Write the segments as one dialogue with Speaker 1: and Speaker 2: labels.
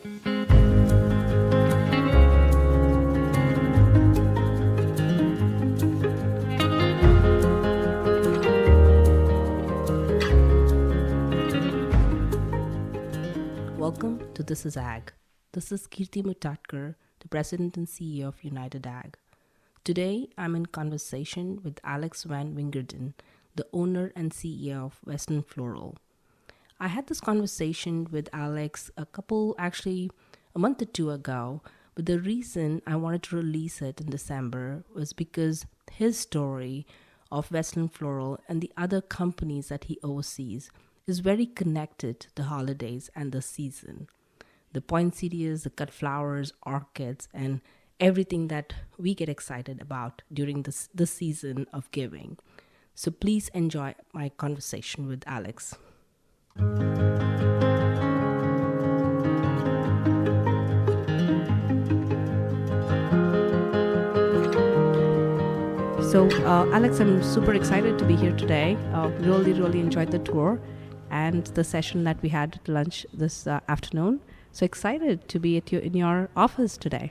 Speaker 1: Welcome to This is Ag. This is Kirti Mutatkar, the President and CEO of United Ag. Today, I'm in conversation with Alex Van Wingerden, the owner and CEO of Westland Floral. I had this conversation with Alex a month or two ago, but the reason I wanted to release it in December was because his story of Westland Floral and the other companies that he oversees is very connected to the holidays and the season. The poinsettias, the cut flowers, orchids, and everything that we get excited about during the season of giving. So please enjoy my conversation with Alex. So Alex, I'm super excited to be here today. Really enjoyed the tour and the session that we had at lunch this afternoon. So excited to be in your office today.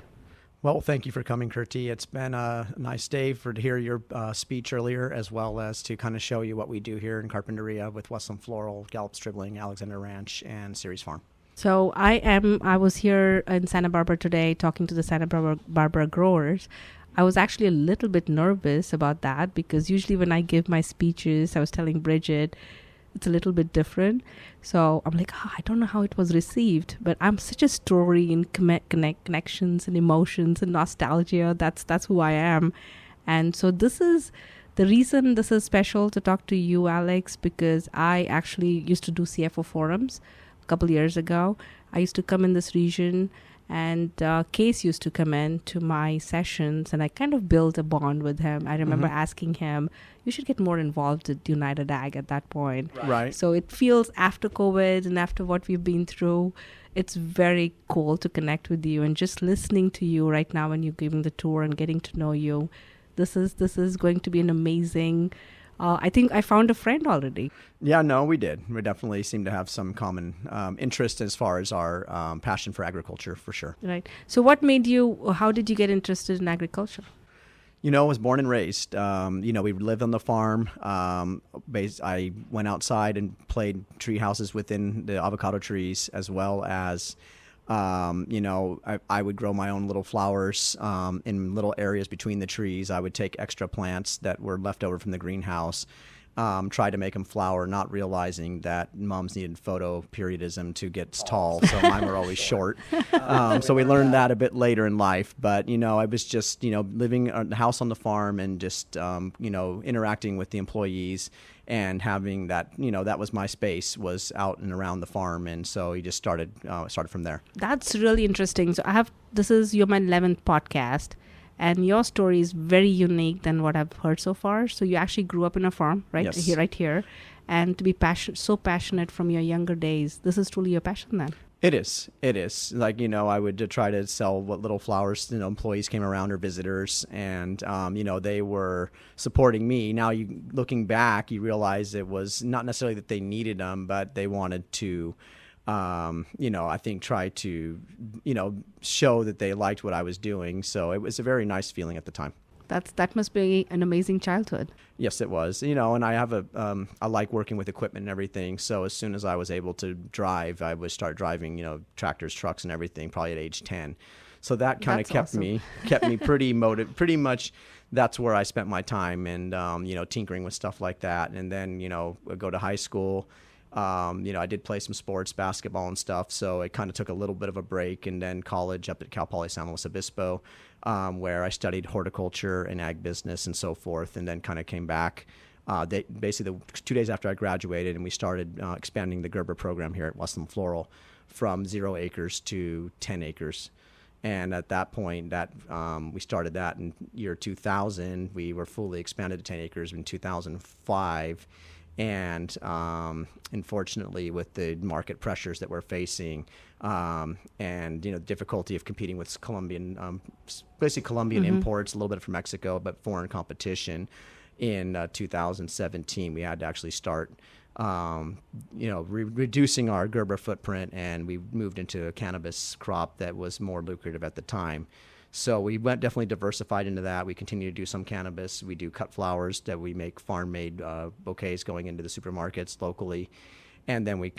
Speaker 2: Well, thank you for coming, Kirti. It's been a nice day to hear your speech earlier, as well as to kind of show you what we do here in Carpinteria with Westland Floral, Gallup, Stribling, Alexander Ranch, and Ceres Farm.
Speaker 1: So I was here in Santa Barbara today talking to the Santa Barbara growers. I was actually a little bit nervous about that because usually when I give my speeches, I was telling Bridget, it's a little bit different. So I'm like, I don't know how it was received, but I'm such a story in connections and emotions and nostalgia. That's who I am. And so this is the reason this is special to talk to you, Alex, because I actually used to do CFO forums a couple years ago. I used to come in this region and Case used to come in to my sessions and I kind of built a bond with him. I remember asking him, you should get more involved with United Ag at that point.
Speaker 2: Right.
Speaker 1: So it feels after COVID and after what we've been through, it's very cool to connect with you and just listening to you right now when you're giving the tour and getting to know you. This is going to be an amazing I think I found a friend already.
Speaker 2: Yeah, no, we did. We definitely seem to have some common interest as far as our passion for agriculture, for sure.
Speaker 1: Right. So how did you get interested in agriculture?
Speaker 2: I was born and raised. We lived on the farm. I went outside and played tree houses within the avocado trees, as well as I would grow my own little flowers in little areas between the trees. I would take extra plants that were left over from the greenhouse, try to make them flower, not realizing that mums needed photoperiodism to get tall, so mine were always short. So we learned that a bit later in life. But, I was just, living in the house on the farm and just, interacting with the employees and having that, that was my space, was out and around the farm. And so we just started from there. That's
Speaker 1: really interesting. So you're my 11th podcast. And your story is very unique than what I've heard so far. So you actually grew up in a farm, right?
Speaker 2: Yes.
Speaker 1: Right here. And to be so passionate from your younger days, this is truly your passion then.
Speaker 2: It is. Like, I would try to sell what little flowers, employees came around or visitors, and, they were supporting me. Now, looking back, you realize it was not necessarily that they needed them, but they wanted to, I think try to, show that they liked what I was doing. So it was a very nice feeling at the time.
Speaker 1: That must be an amazing childhood.
Speaker 2: Yes, it was. And I have I like working with equipment and everything. So as soon as I was able to drive, I would start driving, tractors, trucks, and everything, probably at age 10. So that kind of kept me pretty motivated. Pretty much, that's where I spent my time, and tinkering with stuff like that. And then go to high school. I did play some sports, basketball and stuff, so it kind of took a little bit of a break, and then college up at Cal Poly San Luis Obispo, where I studied horticulture and ag business and so forth, and then kind of came back basically 2 days after I graduated, and we started expanding the Gerber program here at Westland Floral from 0 acres to 10 acres. And at that point, we started that in year 2000. We were fully expanded to 10 acres in 2005. And unfortunately, with the market pressures that we're facing, and difficulty of competing with Colombian, imports, a little bit from Mexico, but foreign competition, in 2017, we had to actually start reducing our Gerber footprint, and we moved into a cannabis crop that was more lucrative at the time. So we definitely diversified into that. We continue to do some cannabis. We do cut flowers that we make farm-made bouquets going into the supermarkets locally. And then we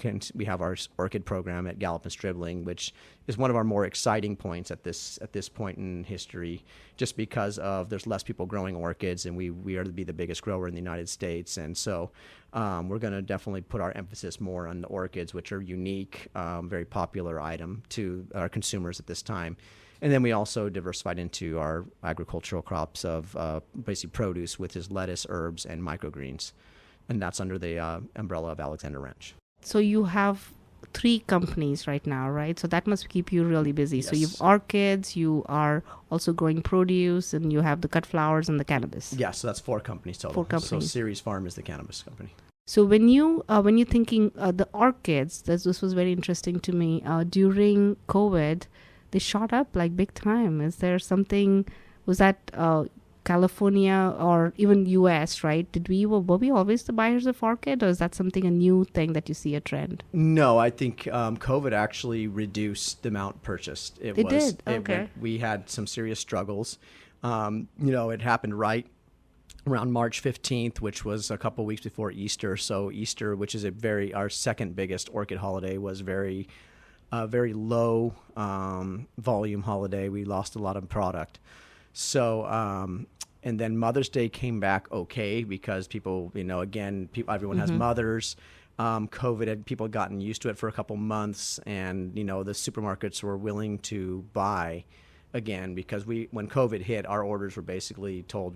Speaker 2: have our orchid program at Gallup and Stribling, which is one of our more exciting points at this point in history, just because there's less people growing orchids, and we are to be the biggest grower in the United States. And so we're going to definitely put our emphasis more on the orchids, which are unique, very popular item to our consumers at this time. And then we also diversified into our agricultural crops of basically produce, which is lettuce, herbs, and microgreens. And that's under the umbrella of Alexander Ranch.
Speaker 1: So you have 3 companies right now, right? So that must keep you really busy.
Speaker 2: Yes.
Speaker 1: So you have orchids, you are also growing produce, and you have the cut flowers and the cannabis.
Speaker 2: Yeah, so that's 4 companies total.
Speaker 1: 4 companies.
Speaker 2: So Ceres Farm is the cannabis company.
Speaker 1: So when you're thinking the orchids, this was very interesting to me. During COVID, they shot up like big time. Is there something? Was that California or even US, right? Were we always the buyers of orchid, or is that a new thing that you see a trend?
Speaker 2: No, I think COVID actually reduced the amount purchased.
Speaker 1: It did? Okay.
Speaker 2: We had some serious struggles. It happened right around March 15th, which was a couple weeks before Easter. So Easter, which is our second biggest orchid holiday, was very low volume holiday. We lost a lot of product. So, and then Mother's Day came back okay because people, everyone has mothers. COVID people had gotten used to it for a couple months, and, the supermarkets were willing to buy again because when COVID hit, our orders were basically told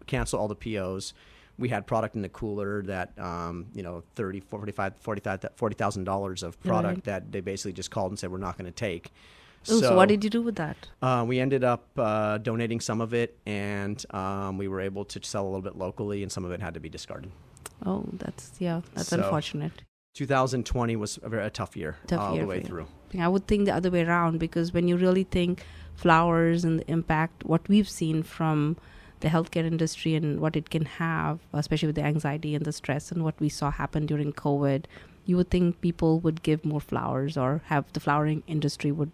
Speaker 2: cancel all the POs. We had product in the cooler that, $40,000 of product that they basically just called and said, we're not going to take.
Speaker 1: So what did you do with that?
Speaker 2: We ended up donating some of it, and we were able to sell a little bit locally, and some of it had to be discarded.
Speaker 1: Oh, that's unfortunate.
Speaker 2: 2020 was a tough year all the way through.
Speaker 1: I would think the other way around, because when you really think flowers and the impact, what we've seen from the healthcare industry and what it can have, especially with the anxiety and the stress and what we saw happen during COVID, you would think people would give more flowers or have the flowering industry would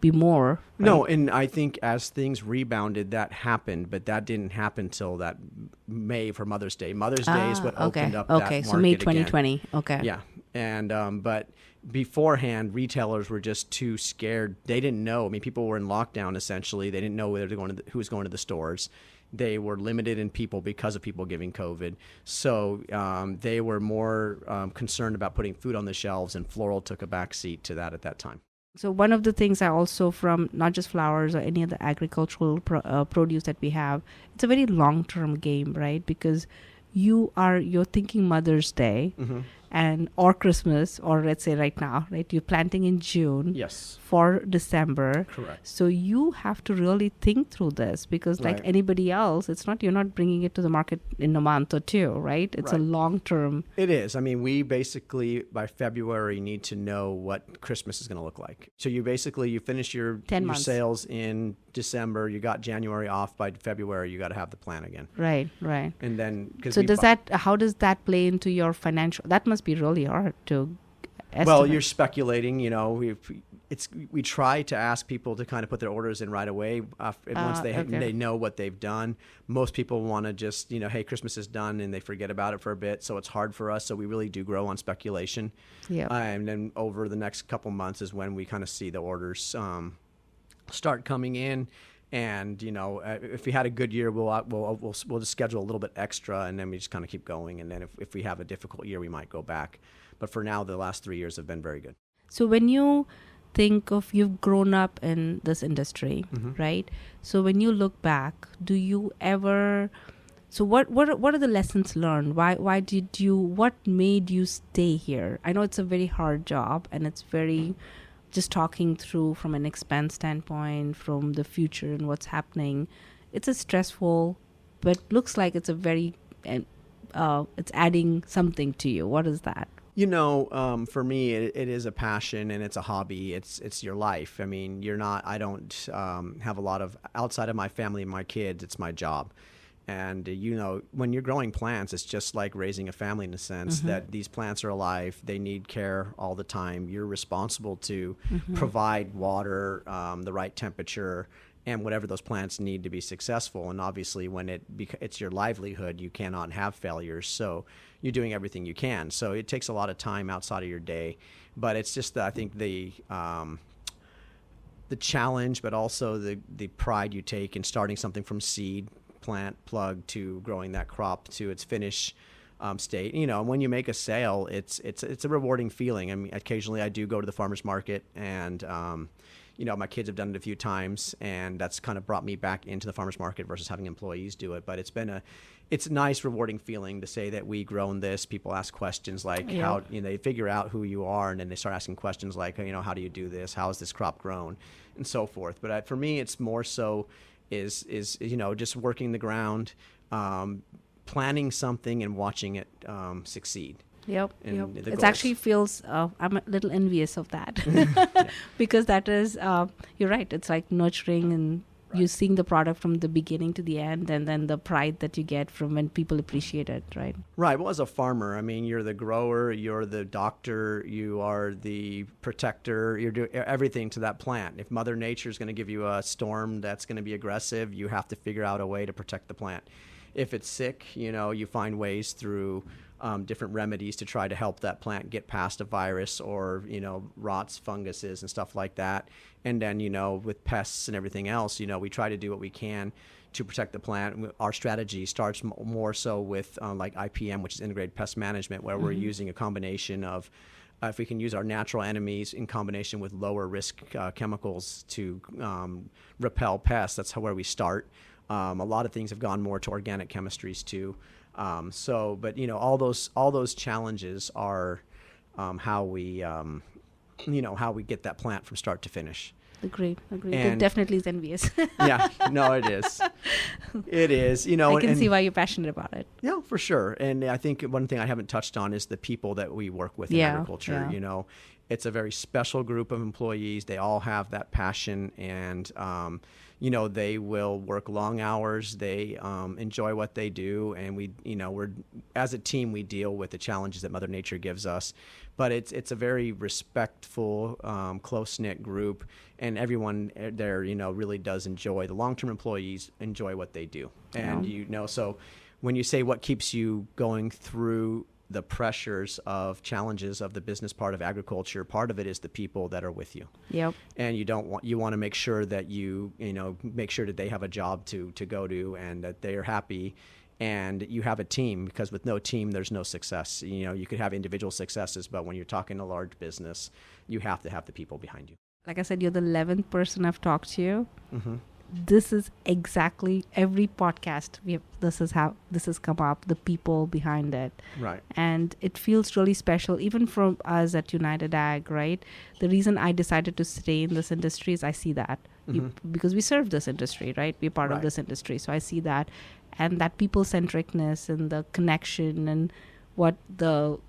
Speaker 1: be more. Right?
Speaker 2: No, and I think as things rebounded, that happened, but that didn't happen till that May for Mother's Day. Mother's Day is what opened up that market.
Speaker 1: Okay, so May 2020.
Speaker 2: Again.
Speaker 1: Okay.
Speaker 2: Yeah, and but beforehand, retailers were just too scared. They didn't know. I mean, people were in lockdown essentially. They didn't know who was going to the stores. They were limited in people because of people giving COVID. So they were more concerned about putting food on the shelves, and floral took a back seat to that at that time.
Speaker 1: So one of the things I also, from not just flowers or any of the agricultural produce that we have, it's a very long-term game, right? Because you're thinking Mother's Day or Christmas, or let's say right now, right? You're planting in June.
Speaker 2: Yes.
Speaker 1: For December.
Speaker 2: Correct.
Speaker 1: So you have to really think through this, because like anybody else, you're not bringing it to the market in a month or two, right? It's a long term.
Speaker 2: It is. I mean, we basically by February need to know what Christmas is going to look like. So you finish your sales in December, you got January off. By February, you got to have the plan again. Right. And then
Speaker 1: how does that play into your financial? That must be really hard to estimate.
Speaker 2: Well, you're speculating. We try to ask people to kind of put their orders in right away once they know what they've done. Most people want to just, hey, Christmas is done, and they forget about it for a bit. So it's hard for us. So we really do grow on speculation. Yeah. And then over the next couple months is when we kind of see the orders start coming in. And if we had a good year, we'll just schedule a little bit extra, and then we just kind of keep going. And then if we have a difficult year, we might go back. But for now, the last 3 years have been very good.
Speaker 1: So when you think of, you've grown up in this industry, right? So when you look back, do you ever? So what are the lessons learned? What made you stay here? I know it's a very hard job, and it's very. Just talking through from an expense standpoint, from the future and what's happening, it's a stressful, but looks like it's a very, it's adding something to you. What is that?
Speaker 2: For me, it is a passion, and it's a hobby. It's your life. I mean, I don't have a lot of, outside of my family and my kids, it's my job. And, when you're growing plants, it's just like raising a family in a sense that these plants are alive. They need care all the time. You're responsible to provide water, the right temperature, and whatever those plants need to be successful. And obviously, when it's your livelihood, you cannot have failures. So you're doing everything you can. So it takes a lot of time outside of your day. But it's just, I think, the challenge, but also the pride you take in starting something from seed, plant, plug, to growing that crop to its finished state. When you make a sale, it's a rewarding feeling. I mean, occasionally I do go to the farmer's market, and my kids have done it a few times, and that's kind of brought me back into the farmer's market versus having employees do it. But it's a nice, rewarding feeling to say that we grown this. People ask questions like how, they figure out who you are, and then they start asking questions like, how do you do this? How is this crop grown? And so forth. But for me, it's more so is just working the ground, planning something and watching it succeed.
Speaker 1: Yep. It actually feels, I'm a little envious of that because that is, you're right. It's like nurturing and you seeing the product from the beginning to the end, and then the pride that you get from when people appreciate it, right?
Speaker 2: Right. Well, as a farmer, I mean, you're the grower, you're the doctor, you are the protector, you're doing everything to that plant. If Mother Nature is going to give you a storm that's going to be aggressive, you have to figure out a way to protect the plant. If it's sick, you find ways through different remedies to try to help that plant get past a virus or, rots, funguses and stuff like that. And then, with pests and everything else, we try to do what we can to protect the plant. Our strategy starts more so with like IPM, which is integrated pest management, where we're using a combination of if we can use our natural enemies in combination with lower risk chemicals to repel pests. That's where we start. A lot of things have gone more to organic chemistries too. But all those challenges are how we get that plant from start to finish.
Speaker 1: Agreed. It definitely is envious.
Speaker 2: Yeah, no, it is. It is.
Speaker 1: I can see why you're passionate about it.
Speaker 2: Yeah, for sure. And I think one thing I haven't touched on is the people that we work with in agriculture. Yeah. It's a very special group of employees. They all have that passion, and they will work long hours. They enjoy what they do, and we're as a team we deal with the challenges that Mother Nature gives us. But it's a very respectful, close-knit group, and everyone there really does enjoy. The long-term employees enjoy what they do, and so when you say what keeps you going through the pressures of challenges of the business part of agriculture, part of it is the people that are with you.
Speaker 1: Yep.
Speaker 2: And you want to make sure that make sure that they have a job to go to, and that they are happy, and you have a team, because with no team there's no success. You could have individual successes, but when you're talking a large business, you have to have the people behind you.
Speaker 1: Like I said, you're the 11th person I've talked to.
Speaker 2: Mm-hmm.
Speaker 1: This is exactly every podcast this is how this has come up, the people behind it.
Speaker 2: Right.
Speaker 1: And it feels really special, even from us at United Ag, right? The reason I decided to stay in this industry is I see that because we serve this industry, right? We're part of this industry. So I see that, and that people-centricness and the connection and what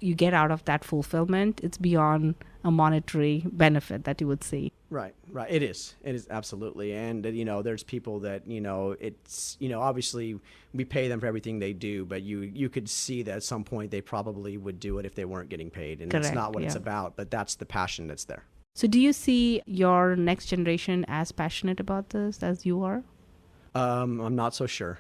Speaker 1: you get out of that fulfillment, it's beyond a monetary benefit that you would see.
Speaker 2: Right. It is absolutely. And, there's people that, it's, obviously we pay them for everything they do, but you could see that at some point they probably would do it if they weren't getting paid. And that's not what it's about, but that's the passion that's there.
Speaker 1: So do you see your next generation as passionate about this as you are?
Speaker 2: I'm not so sure.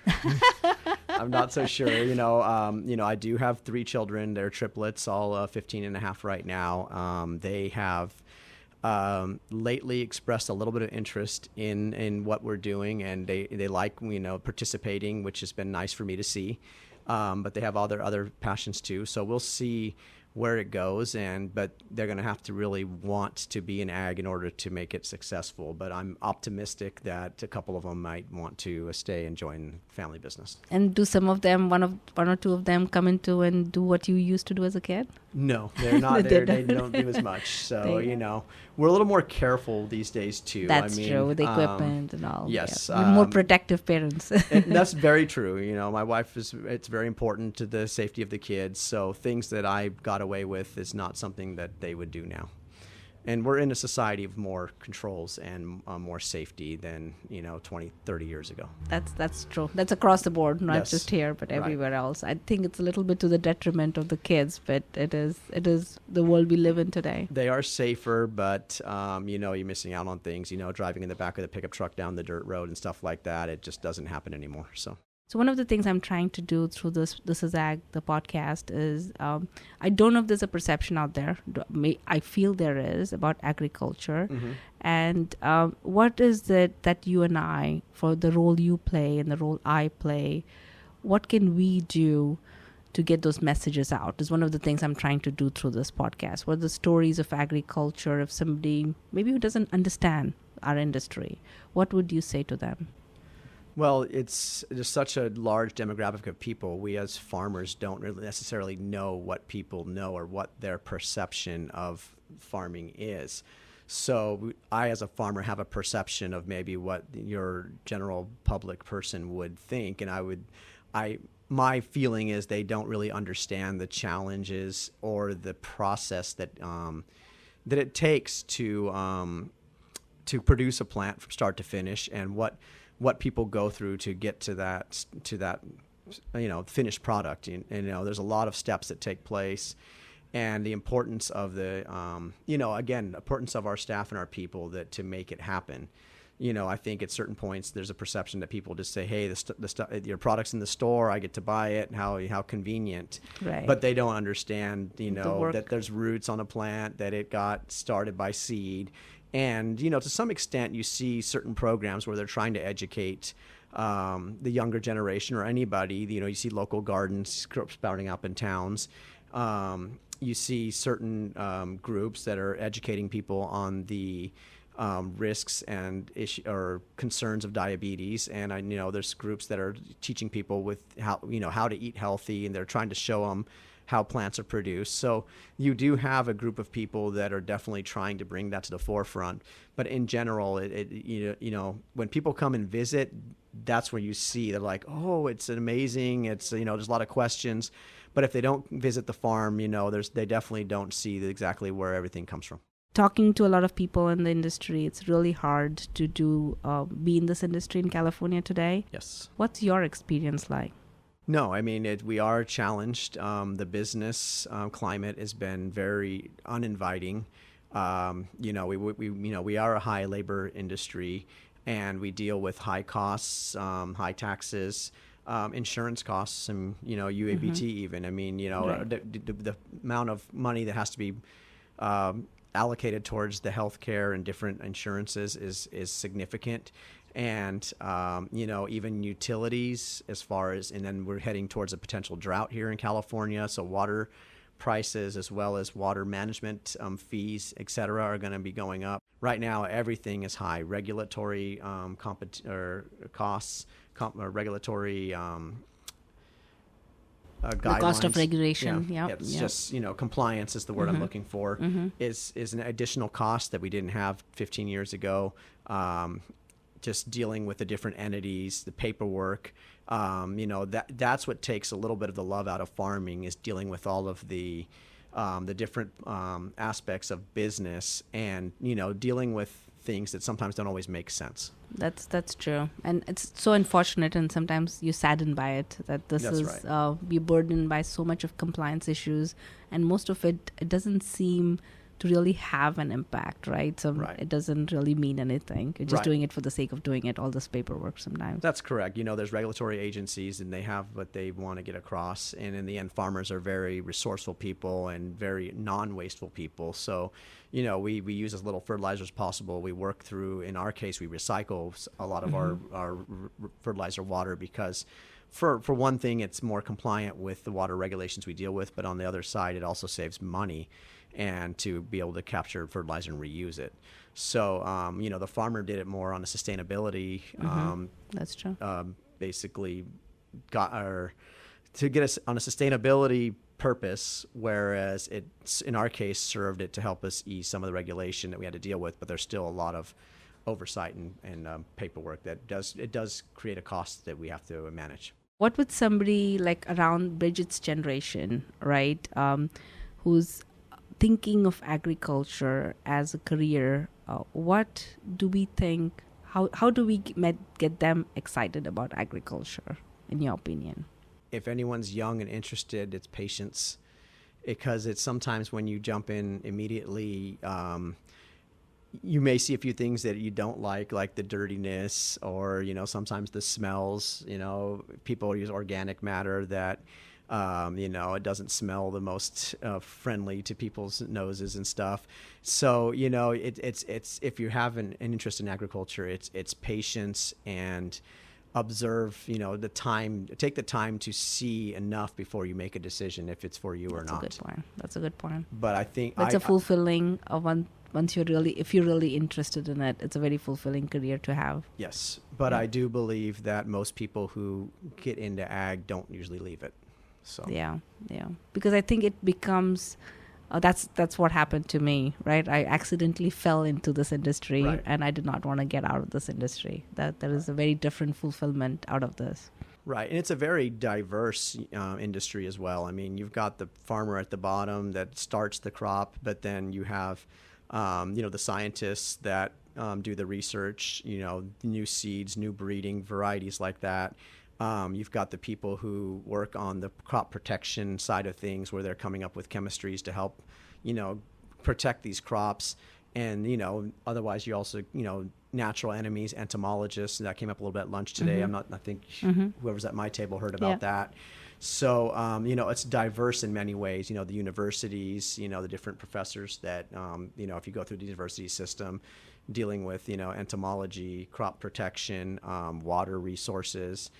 Speaker 2: I'm not so sure. I do have 3 children. They're triplets, all 15 and a half right now. They have lately expressed a little bit of interest in what we're doing, and they like, participating, which has been nice for me to see. But they have other passions too. So we'll see where it goes, but they're going to have to really want to be in ag in order to make it successful. But I'm optimistic that a couple of them might want to stay and join family business.
Speaker 1: And do some of them, one or two of them, come into and do what you used to do as a kid?
Speaker 2: No, they're not. They don't do as much. So, we're a little more careful these days too.
Speaker 1: That's true, with the equipment and all.
Speaker 2: Yes.
Speaker 1: We're more protective parents.
Speaker 2: That's very true. My wife it's very important to the safety of the kids. So things that I got away with is not something that they would do now. And we're in a society of more controls and more safety than 20, 30 years ago.
Speaker 1: That's true. That's across the board, not
Speaker 2: Yes.
Speaker 1: just here, but everywhere
Speaker 2: Right.
Speaker 1: else. I think it's a little bit to the detriment of the kids, but it is the world we live in today.
Speaker 2: They are safer, but you're missing out on things. Driving in the back of the pickup truck down the dirt road and stuff like that. It just doesn't happen anymore.
Speaker 1: So one of the things I'm trying to do through this is Ag, the podcast, is I don't know if there's a perception out there. I feel there is about agriculture.
Speaker 2: Mm-hmm.
Speaker 1: And what is it that you and I, for the role you play and the role I play, what can we do to get those messages out is one of the things I'm trying to do through this podcast. What are the stories of agriculture, if somebody maybe who doesn't understand our industry, what would you say to them?
Speaker 2: Well, there's such a large demographic of people. We as farmers don't really necessarily know what people know or what their perception of farming is. So I, as a farmer, have a perception of maybe what your general public person would think, and my feeling is they don't really understand the challenges or the process that it takes to produce a plant from start to finish, and what people go through to get to that finished product. And there's a lot of steps that take place, and the importance of importance of our staff and our people to make it happen. I think at certain points there's a perception that people just say, hey, your product's in the store, I get to buy it, how convenient.
Speaker 1: Right.
Speaker 2: But they don't understand, that there's roots on a plant, that it got started by seed. And, to some extent, you see certain programs where they're trying to educate the younger generation or anybody. You see local gardens sprouting up in towns. You see certain groups that are educating people on the risks and or concerns of diabetes. And there's groups that are teaching people with how to eat healthy, and they're trying to show them how plants are produced. So you do have a group of people that are definitely trying to bring that to the forefront. But in general, when people come and visit, that's where you see they're like, oh, it's amazing. It's there's a lot of questions. But if they don't visit the farm, they definitely don't see exactly where everything comes from.
Speaker 1: Talking to a lot of people in the industry, it's really hard to be in this industry in California today.
Speaker 2: Yes.
Speaker 1: What's your experience like?
Speaker 2: No, I mean, we are challenged. The business climate has been very uninviting. We are a high labor industry, and we deal with high costs, high taxes, insurance costs, and UABT even. I mean,
Speaker 1: Right.
Speaker 2: the amount of money that has to be allocated towards the healthcare and different insurances is significant. And, even utilities and then we're heading towards a potential drought here in California. So water prices as well as water management fees, et cetera, are going to be going up. Right now, everything is high. Regulatory costs, regulatory guidelines.
Speaker 1: The cost of regulation.
Speaker 2: It's just, compliance is the word I'm looking for, is an additional cost that we didn't have 15 years ago. Just dealing with the different entities, the paperwork, that's what takes a little bit of the love out of farming, is dealing with all of the different aspects of business, and dealing with things that sometimes don't always make sense.
Speaker 1: That's true, and it's so unfortunate, and sometimes you're saddened by it that this
Speaker 2: That's
Speaker 1: is
Speaker 2: right.
Speaker 1: We're burdened by so much of compliance issues, and most of it doesn't seem to really have an impact, right? So
Speaker 2: Right.
Speaker 1: It doesn't really mean anything. You're just
Speaker 2: Right.
Speaker 1: doing it for the sake of doing it, all this paperwork sometimes.
Speaker 2: That's correct. There's regulatory agencies, and they have what they want to get across. And in the end, farmers are very resourceful people and very non-wasteful people. So, we use as little fertilizer as possible. We work through, in our case, we recycle a lot of our fertilizer water, because for one thing, it's more compliant with the water regulations we deal with. But on the other side, it also saves money, and to be able to capture fertilizer and reuse it. So, the farmer did it more on a sustainability,
Speaker 1: That's true.
Speaker 2: basically to get us on a sustainability purpose, whereas it's, in our case, served it to help us ease some of the regulation that we had to deal with. But there's still a lot of oversight and paperwork that does create a cost that we have to manage.
Speaker 1: What would somebody like around Bridget's generation, right, who's thinking of agriculture as a career, what do we think? How do we get them excited about agriculture, in your opinion?
Speaker 2: If anyone's young and interested, it's patience, because it's sometimes when you jump in immediately, you may see a few things that you don't like the dirtiness, or, sometimes the smells. People use organic matter that, it doesn't smell the most friendly to people's noses and stuff. So, it's if you have an interest in agriculture, it's patience and observe, take the time to see enough before you make a decision if it's for you or not.
Speaker 1: That's a good point.
Speaker 2: But I think
Speaker 1: that's a fulfilling one. Once if you're really interested in it, it's a very fulfilling career to have.
Speaker 2: Yes, but I do believe that most people who get into ag don't usually leave it. So
Speaker 1: yeah, because I think it becomes that's what happened to me, right? I accidentally fell into this industry, right, and I did not want to get out of this industry. There is a very different fulfillment out of this.
Speaker 2: Right, and it's a very diverse industry as well. I mean, you've got the farmer at the bottom that starts the crop, but then you have the scientists that do the research, new seeds, new breeding, varieties like that. You've got the people who work on the crop protection side of things, where they're coming up with chemistries to help, protect these crops. And, otherwise you also, natural enemies, entomologists, and that came up a little bit at lunch today.
Speaker 1: Mm-hmm.
Speaker 2: I think whoever's at my table heard about that. So, it's diverse in many ways. The universities, the different professors that, if you go through the university system, dealing with, entomology, crop protection, water resources,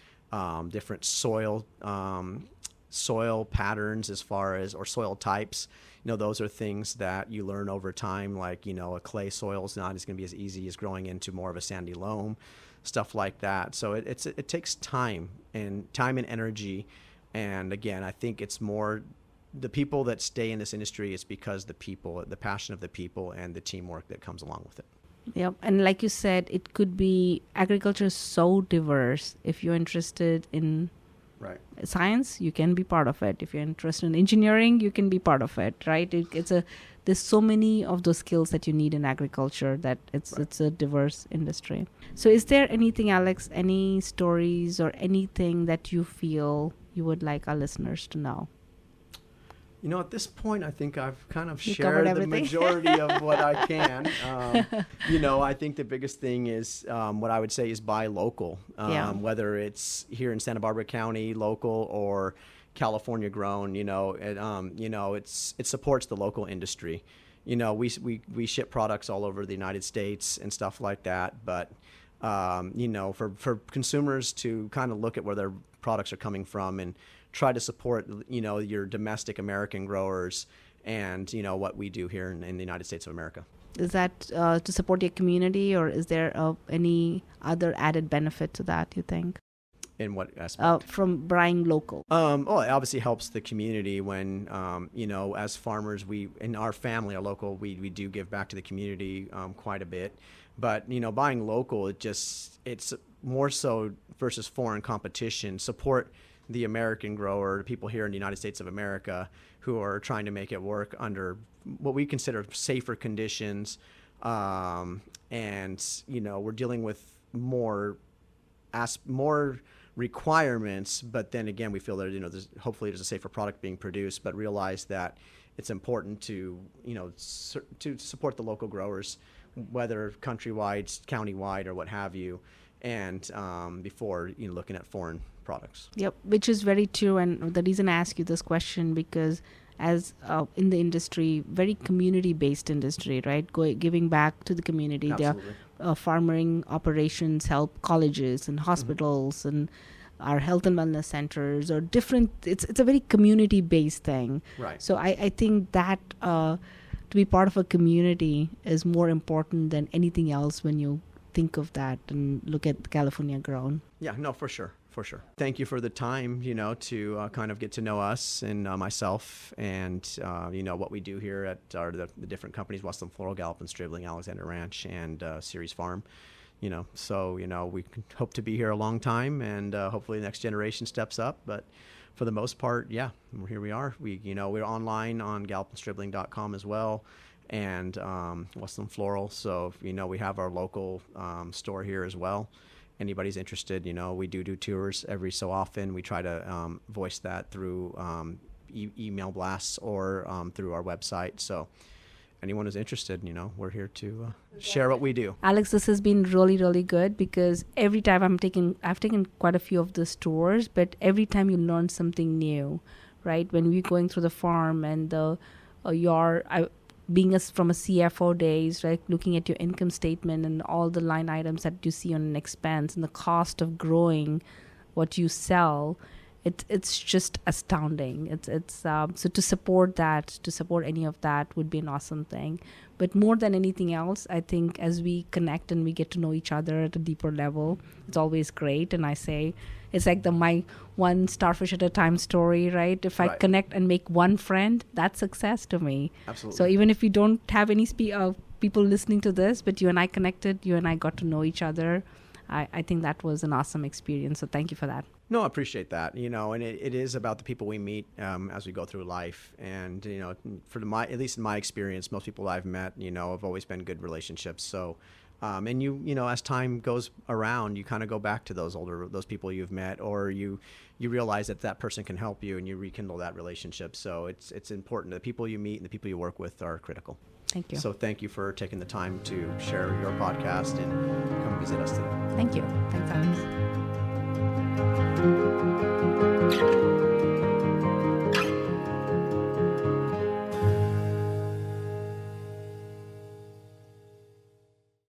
Speaker 2: different soil patterns or soil types. Those are things that you learn over time, like, a clay soil is not going to be as easy as growing into more of a sandy loam, stuff like that. So it takes time and energy. And again, I think it's more the people that stay in this industry. It's because the passion of the people and the teamwork that comes along with it.
Speaker 1: Yep. And like you said, it could be, agriculture is so diverse. If you're interested in science, you can be part of it. If you're interested in engineering, you can be part of it, right? There's so many of those skills that you need in agriculture that it's a diverse industry. So is there anything, Alex, any stories or anything that you feel you would like our listeners to know?
Speaker 2: At this point, I think I've kind of shared the majority of what I can. I think the biggest thing is what I would say is buy local, whether it's here in Santa Barbara County, local, or California grown. It supports the local industry. We ship products all over the United States and stuff like that. But for consumers to kind of look at where their products are coming from and try to support, your domestic American growers and, what we do here in the United States of America.
Speaker 1: Is that to support your community, or is there any other added benefit to that, you think?
Speaker 2: In what aspect?
Speaker 1: From buying local.
Speaker 2: It obviously helps the community when, as farmers, we, in our family, our local, we do give back to the community quite a bit. But, buying local, it's more so versus foreign competition. Support the American grower, people here in the United States of America who are trying to make it work under what we consider safer conditions. And, we're dealing with more requirements, but then again, we feel that, hopefully there's a safer product being produced, but realize that it's important to support the local growers, whether countrywide, countywide, or what have you, and before looking at foreign products.
Speaker 1: Yep, which is very true. And the reason I ask you this question, because as in the industry, very community-based industry, right? Giving back to the community.
Speaker 2: Absolutely.
Speaker 1: Their farming operations help colleges and hospitals and our health and wellness centers or different. It's a very community-based thing.
Speaker 2: Right.
Speaker 1: So I think that to be part of a community is more important than anything else when you think of that and look at California grown.
Speaker 2: Yeah, no, for sure. Thank you for the time, to kind of get to know us and myself and, what we do here at the different companies, Westland Floral, Gallup and Stribling, Alexander Ranch, and Ceres Farm. So, we hope to be here a long time, and hopefully the next generation steps up. But for the most part, yeah, here we are. We're online on gallupandstribling.com as well, and Westland Floral. So, we have our local store here as well. Anybody's interested, we do tours every so often. We try to voice that through email blasts or through our website. So anyone who's interested, we're here to share what we do.
Speaker 1: Alex, this has been really, really good, because every time I've taken quite a few of these tours, but every time you learn something new, right? When we're going through the farm and being from a CFO days, right, looking at your income statement and all the line items that you see on an expense and the cost of growing what you sell, it's just astounding. So to support any of that would be an awesome thing. But more than anything else, I think as we connect and we get to know each other at a deeper level, it's always great. And I say it's like my one starfish at a time story, right? If I connect and make one friend, that's success to me.
Speaker 2: Absolutely.
Speaker 1: So even if we don't have any people listening to this, but you and I connected, you and I got to know each other, I think that was an awesome experience. So thank you for that.
Speaker 2: No, I appreciate that. And it is about the people we meet as we go through life. And, at least in my experience, most people I've met, have always been good relationships. So, and as time goes around, you kind of go back to those people you've met, or you realize that person can help you and you rekindle that relationship. So it's important. The people you meet and the people you work with are critical.
Speaker 1: Thank you.
Speaker 2: So thank you for taking the time to share your podcast and come visit us today.
Speaker 1: Thank you. Thanks, Alex.